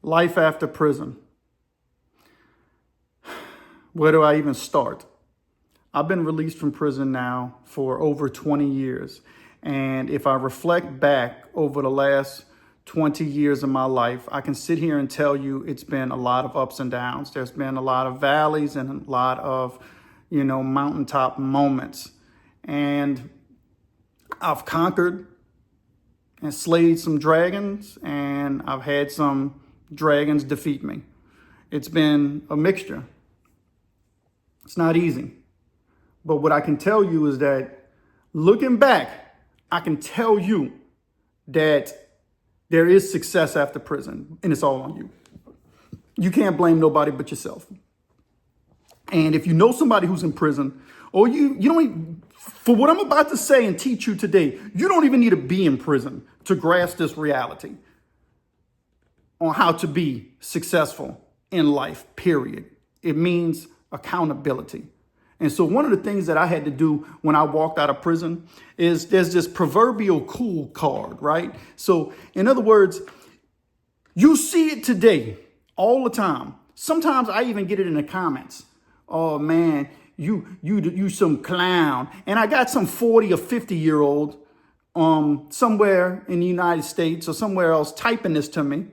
Life after prison. Where do I even start? I've been released from prison now for over 20 years. And if I reflect back over the last 20 years of my life, I can sit here and tell you it's been a lot of ups and downs. There's been a lot of valleys and a lot of, mountaintop moments. And I've conquered and slayed some dragons, and I've had some dragons defeat me. It's been a mixture. It's not easy. But what I can tell you is that looking back, I can tell you that there is success after prison, and it's all on you. You can't blame nobody but yourself. And if you know somebody who's in prison, or you don't, for what I'm about to say and teach you today, you don't even need to be in prison to grasp this reality on how to be successful in life, period. It means accountability. And so one of the things that I had to do when I walked out of prison is there's this proverbial cool card, right? So in other words, you see it today all the time. Sometimes I even get it in the comments. Oh man, you some clown. And I got some 40 or 50-year-old somewhere in the United States or somewhere else typing this to me.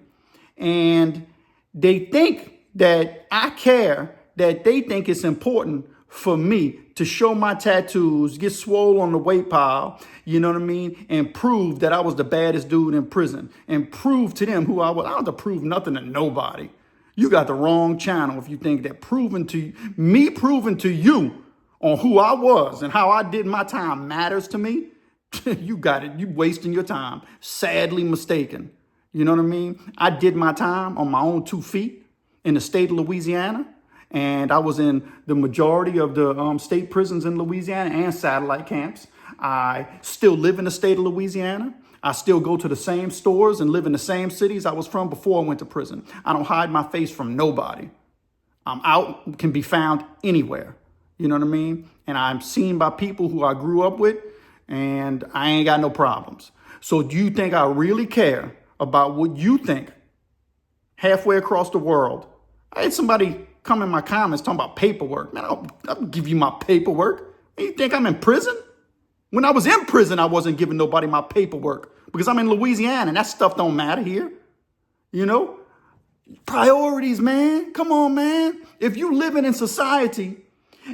And they think that I care, that they think it's important for me to show my tattoos, get swole on the weight pile, you know what I mean? And prove that I was the baddest dude in prison and prove to them who I was. I don't have to prove nothing to nobody. You got the wrong channel if you think that proving to you on who I was and how I did my time matters to me. You got it. You wasting your time. Sadly mistaken. You know what I mean? I did my time on my own 2 feet in the state of Louisiana. And I was in the majority of the state prisons in Louisiana and satellite camps. I still live in the state of Louisiana. I still go to the same stores and live in the same cities I was from before I went to prison. I don't hide my face from nobody. I'm out, can be found anywhere. You know what I mean? And I'm seen by people who I grew up with, and I ain't got no problems. So do you think I really care about what you think halfway across the world? I had somebody come in my comments talking about paperwork. Man, I'll give you my paperwork. You think I'm in prison? When I was in prison, I wasn't giving nobody my paperwork because I'm in Louisiana and that stuff don't matter here. You know, priorities, man. Come on, man. If you living in society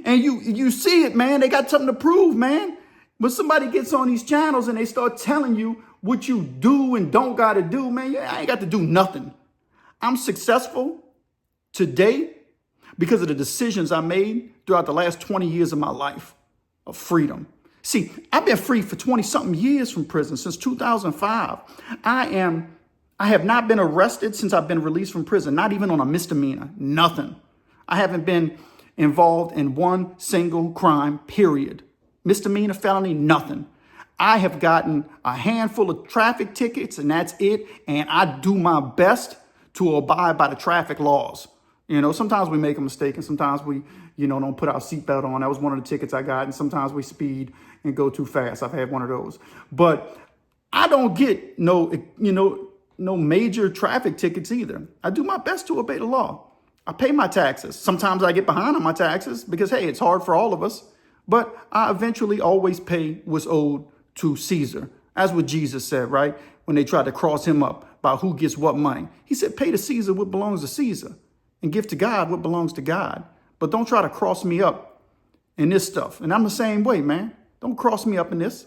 and you see it, man, they got something to prove, man. When somebody gets on these channels and they start telling you what you do and don't got to do, man, I ain't got to do nothing. I'm successful today because of the decisions I made throughout the last 20 years of my life of freedom. See, I've been free for 20-something years from prison, since 2005. I have not been arrested since I've been released from prison, not even on a misdemeanor, nothing. I haven't been involved in one single crime, period. Misdemeanor, felony, nothing. I have gotten a handful of traffic tickets and that's it. And I do my best to abide by the traffic laws. You know, sometimes we make a mistake and sometimes we, don't put our seatbelt on. That was one of the tickets I got. And sometimes we speed and go too fast. I've had one of those. But I don't get no major traffic tickets either. I do my best to obey the law. I pay my taxes. Sometimes I get behind on my taxes because, hey, it's hard for all of us. But I eventually always pay what's owed to Caesar. That's what Jesus said, right? When they tried to cross him up about who gets what money. He said, pay to Caesar what belongs to Caesar and give to God what belongs to God. But don't try to cross me up in this stuff. And I'm the same way, man. Don't cross me up in this.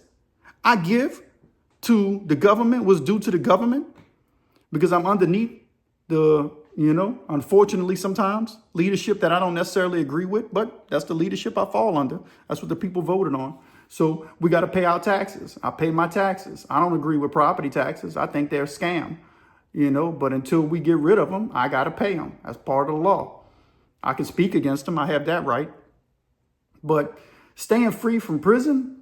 I give to the government what's due to the government because I'm underneath the, unfortunately sometimes leadership that I don't necessarily agree with, but that's the leadership I fall under. That's what the people voted on. So we got to pay our taxes. I pay my taxes. I don't agree with property taxes. I think they're a scam, but until we get rid of them, I got to pay them. That's part of the law. I can speak against them. I have that right. But staying free from prison,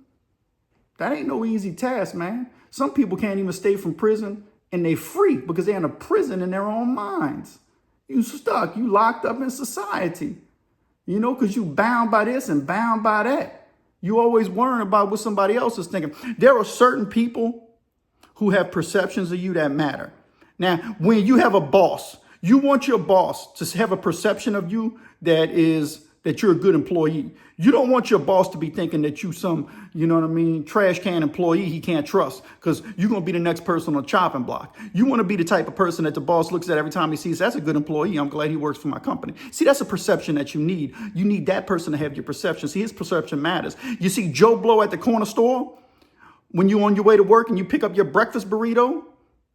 that ain't no easy task, man. Some people can't even stay from prison and they free because they're in a prison in their own minds. You stuck, you locked up in society, because you bound by this and bound by that. You always worrying about what somebody else is thinking. There are certain people who have perceptions of you that matter. Now, when you have a boss, You want your boss to have a perception of you that you're a good employee. You don't want your boss to be thinking that you some, you know what I mean, trash can employee he can't trust, because you're going to be the next person on the chopping block. You want to be the type of person that the boss looks at every time he sees, that's a good employee. I'm glad he works for my company. See, that's a perception that you need. You need that person to have your perception. See, his perception matters. You see Joe Blow at the corner store, when you're on your way to work and you pick up your breakfast burrito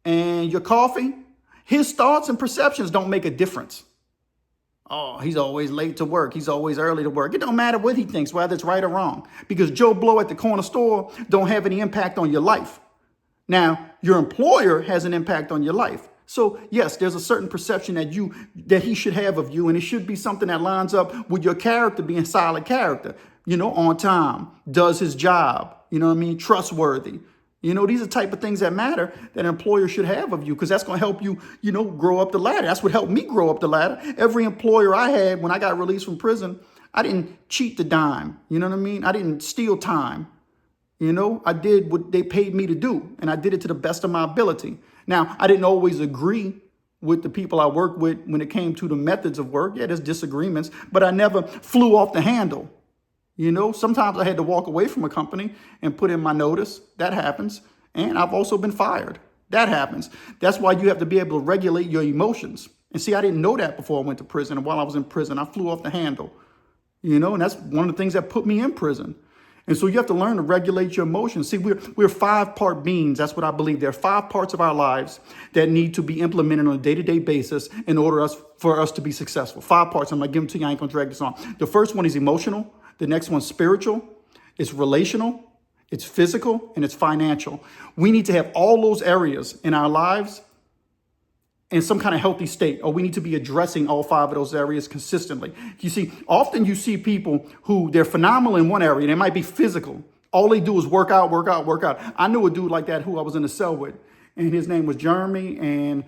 and your coffee, his thoughts and perceptions don't make a difference. Oh, he's always late to work. He's always early to work. It don't matter what he thinks, whether it's right or wrong, because Joe Blow at the corner store don't have any impact on your life. Now, your employer has an impact on your life. So yes, there's a certain perception that he should have of you, and it should be something that lines up with your character being solid character, on time, does his job, trustworthy. These are the type of things that matter that an employer should have of you, because that's going to help you, grow up the ladder. That's what helped me grow up the ladder. Every employer I had when I got released from prison, I didn't cheat the dime. You know what I mean? I didn't steal time. I did what they paid me to do, and I did it to the best of my ability. Now, I didn't always agree with the people I worked with when it came to the methods of work. Yeah, there's disagreements, but I never flew off the handle. Sometimes I had to walk away from a company and put in my notice. That happens. And I've also been fired. That happens. That's why you have to be able to regulate your emotions. And see, I didn't know that before I went to prison. And while I was in prison, I flew off the handle. And that's one of the things that put me in prison. And so you have to learn to regulate your emotions. See, we're 5-part beings. That's what I believe. There are 5 parts of our lives that need to be implemented on a day-to-day basis in order for us to be successful. 5 parts. I'm going to give them to you. I ain't going to drag this on. The first one is emotional. The next one's spiritual, it's relational, it's physical, and it's financial. We need to have all those areas in our lives in some kind of healthy state, or we need to be addressing all 5 of those areas consistently. You see, often you see people who they're phenomenal in one area. They might be physical. All they do is work out, work out, work out. I knew a dude like that who I was in a cell with, and his name was Jeremy, and,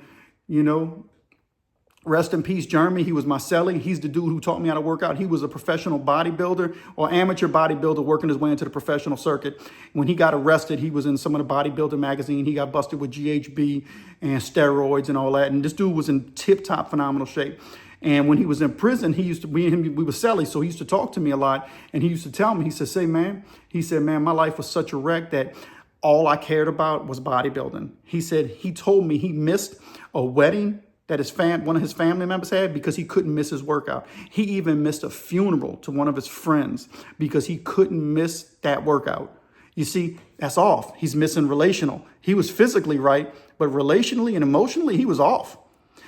rest in peace, Jeremy. He was my cellie. He's the dude who taught me how to work out. He was a professional bodybuilder or amateur bodybuilder working his way into the professional circuit. When he got arrested, he was in some of the bodybuilder magazine. He got busted with GHB and steroids and all that. And this dude was in tip-top phenomenal shape. And when he was in prison, we were cellies, so he used to talk to me a lot. And he used to tell me, he said, man, my life was such a wreck that all I cared about was bodybuilding. He said he told me he missed a wedding that one of his family members had because he couldn't miss his workout. He even missed a funeral to one of his friends because he couldn't miss that workout. You see, that's off. He's missing relational. He was physically right, but relationally and emotionally, he was off.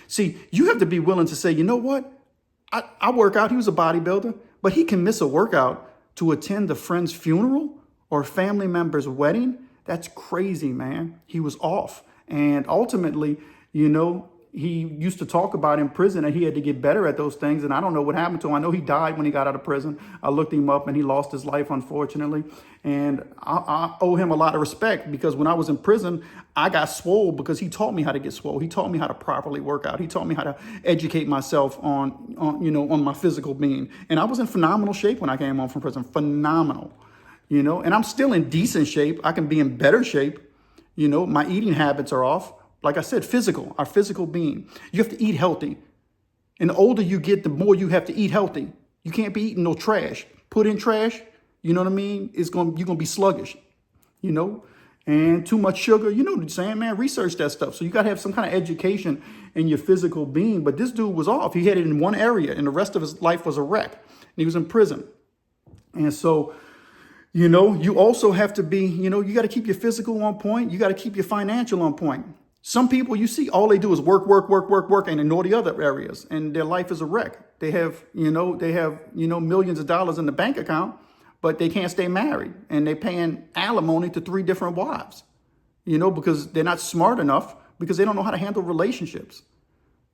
See, you have to be willing to say, you know what? I work out. He was a bodybuilder, but he can miss a workout to attend a friend's funeral or a family member's wedding. That's crazy, man. He was off. And ultimately, he used to talk about in prison that he had to get better at those things. And I don't know what happened to him. I know he died when he got out of prison. I looked him up and he lost his life, unfortunately. And I owe him a lot of respect because when I was in prison, I got swole because he taught me how to get swole. He taught me how to properly work out. He taught me how to educate myself on my physical being. And I was in phenomenal shape when I came home from prison. Phenomenal, and I'm still in decent shape. I can be in better shape. My eating habits are off. Like I said, our physical being. You have to eat healthy. And the older you get, the more you have to eat healthy. You can't be eating no trash. Put in trash, you know what I mean? You're going to be sluggish, and too much sugar. You know what I'm saying, man? Research that stuff. So you got to have some kind of education in your physical being. But this dude was off. He had it in one area and the rest of his life was a wreck. And he was in prison. And so, you also have to be, you got to keep your physical on point. You got to keep your financial on point. Some people you see, all they do is work, and ignore the other areas, and their life is a wreck. They have millions of dollars in the bank account, but they can't stay married, and they're paying alimony to 3 different wives, because they're not smart enough, because they don't know how to handle relationships.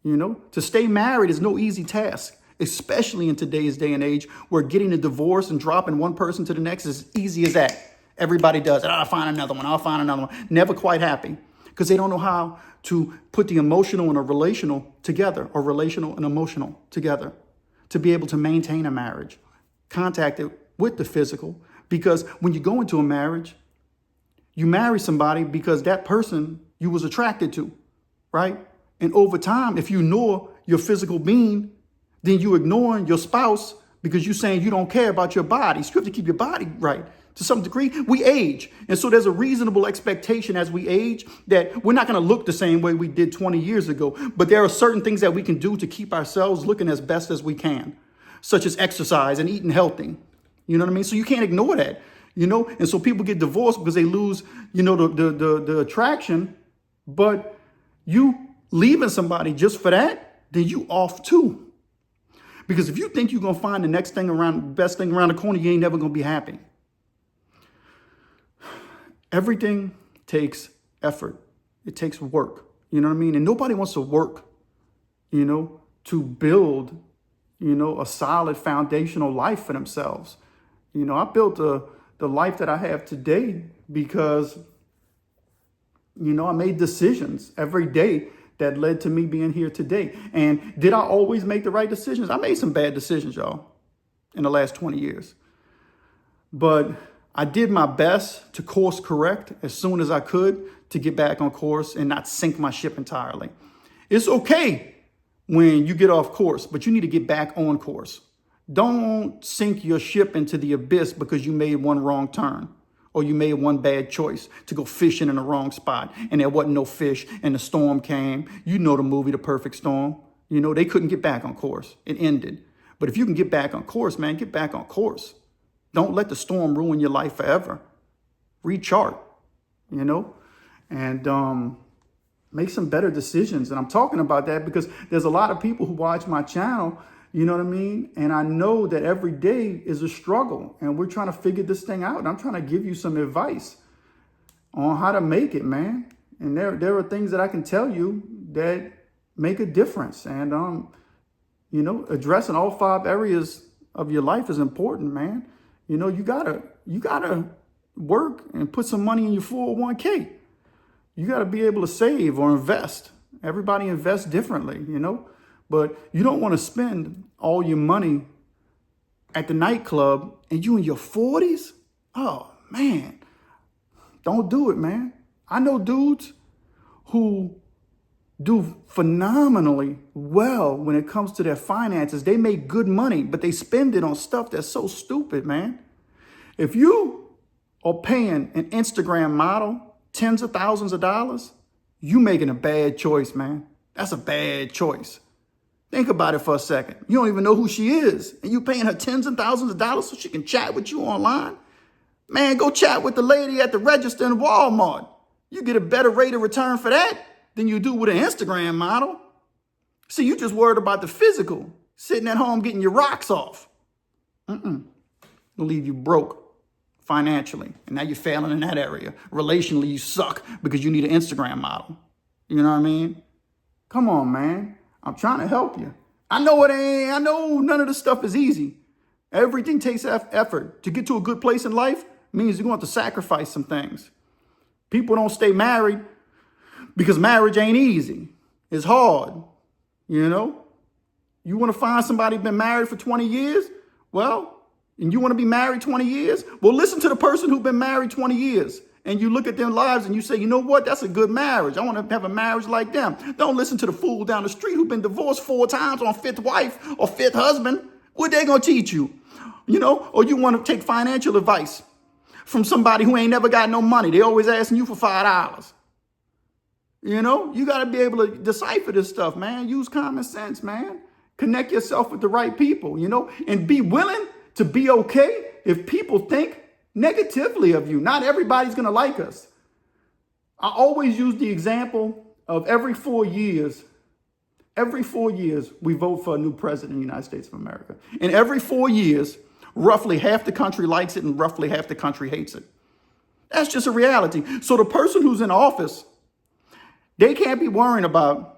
To stay married is no easy task, especially in today's day and age, where getting a divorce and dropping one person to the next is as easy as that. Everybody does it. I'll find another one. Never quite happy. Because they don't know how to put the emotional and a relational together, or relational and emotional together, to be able to maintain a marriage, contact it with the physical. Because when you go into a marriage, you marry somebody because that person you was attracted to, right? And over time, if you ignore your physical being, then you're ignoring your spouse because you're saying you don't care about your body. So you have to keep your body right. To some degree, we age. And so there's a reasonable expectation as we age that we're not going to look the same way we did 20 years ago. But there are certain things that we can do to keep ourselves looking as best as we can, such as exercise and eating healthy. You know what I mean? So you can't ignore that, And so people get divorced because they lose, the attraction. But you leaving somebody just for that, then you off too. Because if you think you're going to find the best thing around the corner, you ain't never going to be happy. Everything takes effort. It takes work. You know what I mean? And nobody wants to work, to build, a solid foundational life for themselves. I built the life that I have today because, I made decisions every day that led to me being here today. And did I always make the right decisions? I made some bad decisions, y'all, in the last 20 years. But I did my best to course correct as soon as I could to get back on course and not sink my ship entirely. It's okay when you get off course, but you need to get back on course. Don't sink your ship into the abyss because you made one wrong turn or you made one bad choice to go fishing in the wrong spot and there wasn't no fish and the storm came. You know the movie, The Perfect Storm. They couldn't get back on course. It ended. But if you can get back on course, man, get back on course. Don't let the storm ruin your life forever. Rechart, and make some better decisions. And I'm talking about that because there's a lot of people who watch my channel, you know what I mean? And I know that every day is a struggle and we're trying to figure this thing out. And I'm trying to give you some advice on how to make it, man. And there are things that I can tell you that make a difference. And, addressing all 5 areas of your life is important, man. You gotta work and put some money in your 401k. You gotta be able to save or invest. Everybody invests differently, but you don't want to spend all your money at the nightclub and you in your 40s. Oh man, don't do it, man. I know dudes who do phenomenally well when it comes to their finances. They make good money, but they spend it on stuff that's so stupid, man. If you are paying an Instagram model tens of thousands of dollars, you making a bad choice, man. That's a bad choice. Think about it for a second. You don't even know who she is, and you paying her tens of thousands of dollars so she can chat with you online? Man, go chat with the lady at the register in Walmart. You get a better rate of return for that than you do with an Instagram model. See, you just worried about the physical, sitting at home getting your rocks off. It'll leave you broke financially. And now you're failing in that area. Relationally, you suck because you need an Instagram model. You know what I mean? Come on, man. I'm trying to help you. I know none of this stuff is easy. Everything takes effort. To get to a good place in life means you're going to have to sacrifice some things. People don't stay married because marriage ain't easy. It's hard, You want to find somebody who's been married for 20 years? Well, and you want to be married 20 years? Well, listen to the person who's been married 20 years. And you look at their lives and you say, you know what? That's a good marriage. I want to have a marriage like them. Don't listen to the fool down the street who's been divorced 4 times on 5th wife or 5th husband. What they going to teach you? Or you want to take financial advice from somebody who ain't never got no money. They always asking you for $5. You got to be able to decipher this stuff, man. Use common sense, man. Connect yourself with the right people, and be willing to be okay if people think negatively of you. Not everybody's going to like us. I always use the example of every 4 years, we vote for a new president in the United States of America. And every 4 years, roughly half the country likes it and roughly half the country hates it. That's just a reality. So the person who's in office, they can't be worrying about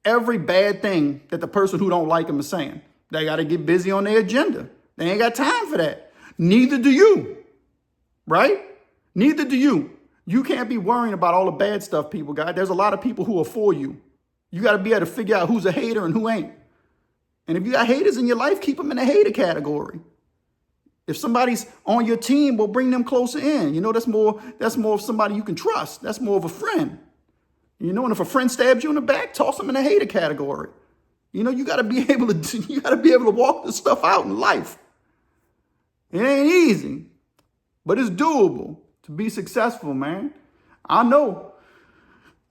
every bad thing that the person who don't like them is saying. They got to get busy on their agenda. They ain't got time for that. Neither do you, right? Neither do you. You can't be worrying about all the bad stuff people got. There's a lot of people who are for you. You got to be able to figure out who's a hater and who ain't. And if you got haters in your life, keep them in the hater category. If somebody's on your team, well, bring them closer in. That's more of somebody you can trust. That's more of a friend. You know, and if a friend stabs you in the back, toss them in the hater category. You know, you got to be able to walk this stuff out in life. It ain't easy, but it's doable to be successful, man. I know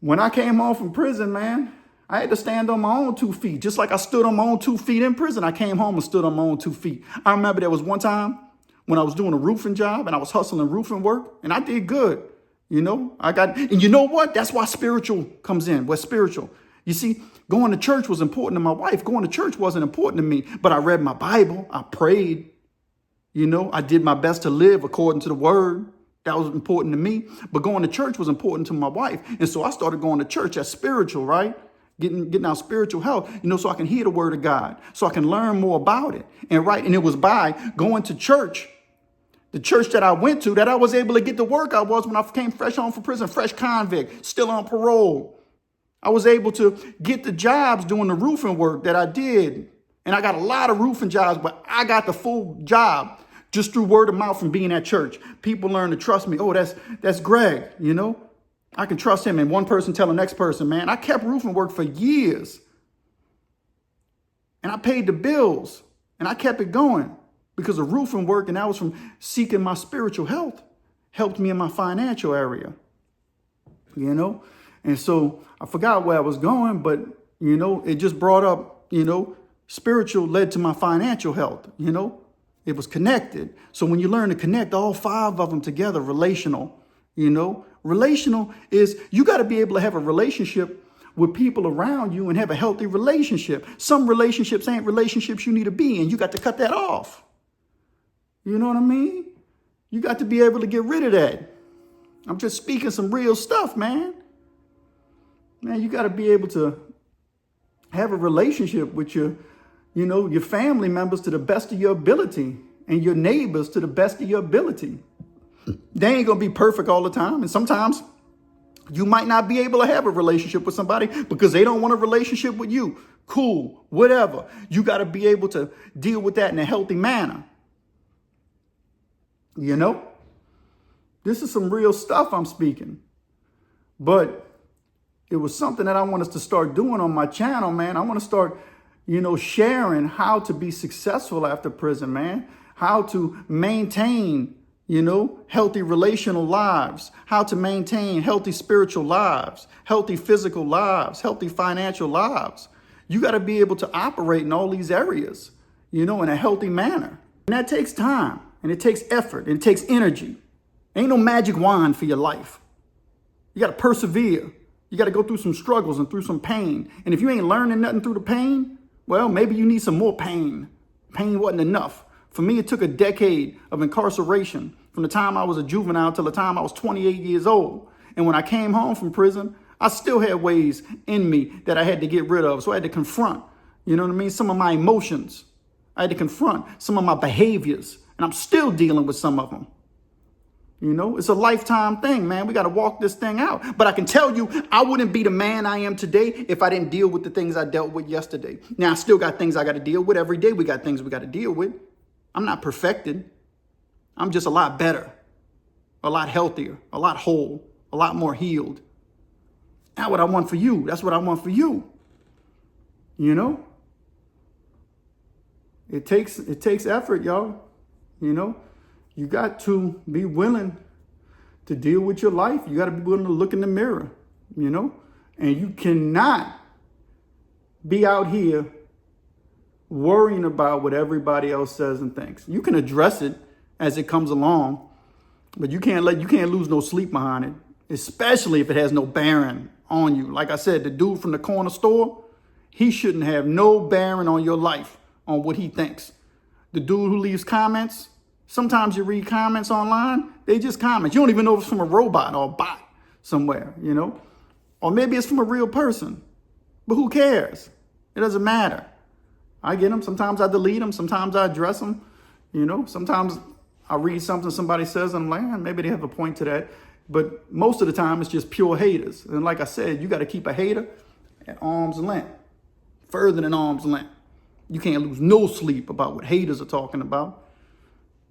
when I came home from prison, man, I had to stand on my own 2 feet. Just like I stood on my own 2 feet in prison, I came home and stood on my own 2 feet. I remember there was one time when I was doing a roofing job and I was hustling roofing work, and I did good. You know, and you know what? That's why spiritual comes in. What's spiritual? You see, going to church was important to my wife. Going to church wasn't important to me, but I read my Bible. I prayed. You know, I did my best to live according to the word. That was important to me. But going to church was important to my wife. And so I started going to church. That's spiritual, right? Getting our spiritual health, you know, so I can hear the word of God, so I can learn more about it. And it was by going to church, the church that I went to, that I was able to get the work I was when I came fresh home from prison, fresh convict, still on parole. I was able to get the jobs doing the roofing work that I did. And I got a lot of roofing jobs, but I got the full job just through word of mouth from being at church. People learned to trust me. Oh, that's Greg, you know. I can trust him. And one person tell the next person, man, I kept roofing work for years. And I paid the bills. And I kept it going because of roofing work. And that was from seeking my spiritual health. Helped me in my financial area. You know. And so I forgot where I was going. But, you know, it just brought up, you know, spiritual led to my financial health. You know, it was connected. So when you learn to connect all 5 of them together, relational, you know, relational is you got to be able to have a relationship with people around you and have a healthy relationship. Some relationships ain't relationships you need to be in. You got to cut that off. You know what I mean? You got to be able to get rid of that. I'm just speaking some real stuff, man. Man, you got to be able to have a relationship with your family members to the best of your ability and your neighbors to the best of your ability. They ain't going to be perfect all the time. And sometimes you might not be able to have a relationship with somebody because they don't want a relationship with you. Cool, whatever. You got to be able to deal with that in a healthy manner. You know, this is some real stuff I'm speaking. But it was something that I want us to start doing on my channel, man. I want to start, you know, sharing how to be successful after prison, man. How to maintain, you know, healthy relational lives, how to maintain healthy spiritual lives, healthy physical lives, healthy financial lives. You got to be able to operate in all these areas, you know, in a healthy manner. And that takes time and it takes effort and it takes energy. Ain't no magic wand for your life. You got to persevere. You got to go through some struggles and through some pain. And if you ain't learning nothing through the pain, well, maybe you need some more pain. Pain wasn't enough. For me, it took a decade of incarceration from the time I was a juvenile till the time I was 28 years old. And when I came home from prison, I still had ways in me that I had to get rid of. So I had to confront, you know what I mean, some of my emotions. I had to confront some of my behaviors. And I'm still dealing with some of them. You know, it's a lifetime thing, man. We got to walk this thing out. But I can tell you, I wouldn't be the man I am today if I didn't deal with the things I dealt with yesterday. Now, I still got things I got to deal with. Every day we got things we got to deal with. I'm not perfected. I'm just a lot better, a lot healthier, a lot whole, a lot more healed. That's what I want for you. That's what I want for you. You know, it takes effort, y'all. You know, you got to be willing to deal with your life. You got to be willing to look in the mirror, you know, and you cannot be out here worrying about what everybody else says and thinks. You can address it as it comes along, but you can't lose no sleep behind it, especially if it has no bearing on you. Like I said, the dude from the corner store, he shouldn't have no bearing on your life, on what he thinks. The dude who leaves comments, sometimes you read comments online, they just comment. You don't even know if it's from a robot or a bot somewhere, you know, or maybe it's from a real person, but who cares? It doesn't matter. I get them. Sometimes I delete them. Sometimes I address them. You know, sometimes I read something somebody says and I'm like, maybe they have a point to that. But most of the time it's just pure haters. And like I said, you got to keep a hater at arm's length, further than arm's length. You can't lose no sleep about what haters are talking about.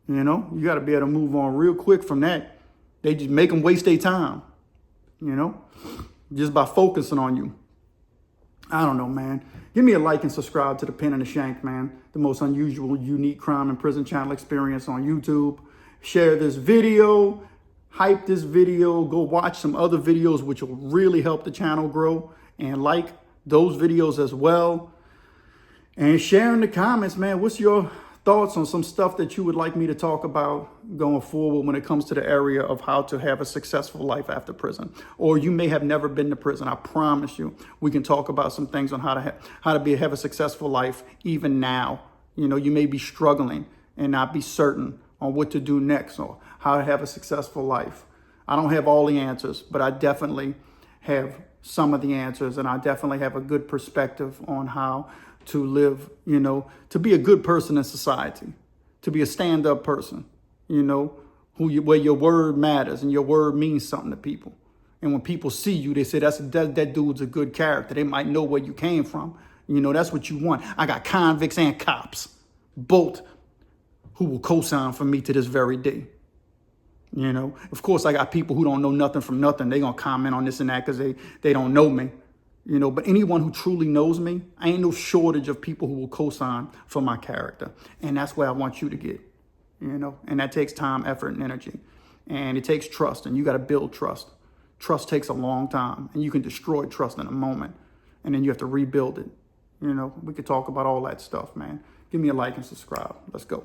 You know, you got to be able to move on real quick from that. They just make them waste their time, you know. just by focusing on you. I don't know, man. Give me a like and subscribe to the Pen and the Shank, man. The most unusual, unique crime and prison channel experience on YouTube. Share this video, hype this video, go watch some other videos which will really help the channel grow, and like those videos as well. And share in the comments, man, what's your thoughts on some stuff that you would like me to talk about going forward when it comes to the area of how to have a successful life after prison. Or you may have never been to prison. I promise you, we can talk about some things on how to have a successful life even now. You know, you may be struggling and not be certain on what to do next or how to have a successful life. I don't have all the answers, but I definitely have some of the answers, and I definitely have a good perspective on how to live, you know, to be a good person in society, to be a stand-up person, you know, where your word matters and your word means something to people. And when people see you, they say, that dude's a good character. They might know where you came from. You know, that's what you want. I got convicts and cops, both who will co-sign for me to this very day. You know, of course, I got people who don't know nothing from nothing. They're going to comment on this and that because they don't know me. You know, but anyone who truly knows me, I ain't no shortage of people who will co-sign for my character. And that's where I want you to get, you know, and that takes time, effort, and energy. And it takes trust, and you got to build trust. Trust takes a long time, and you can destroy trust in a moment, and then you have to rebuild it. You know, we could talk about all that stuff, man. Give me a like and subscribe. Let's go.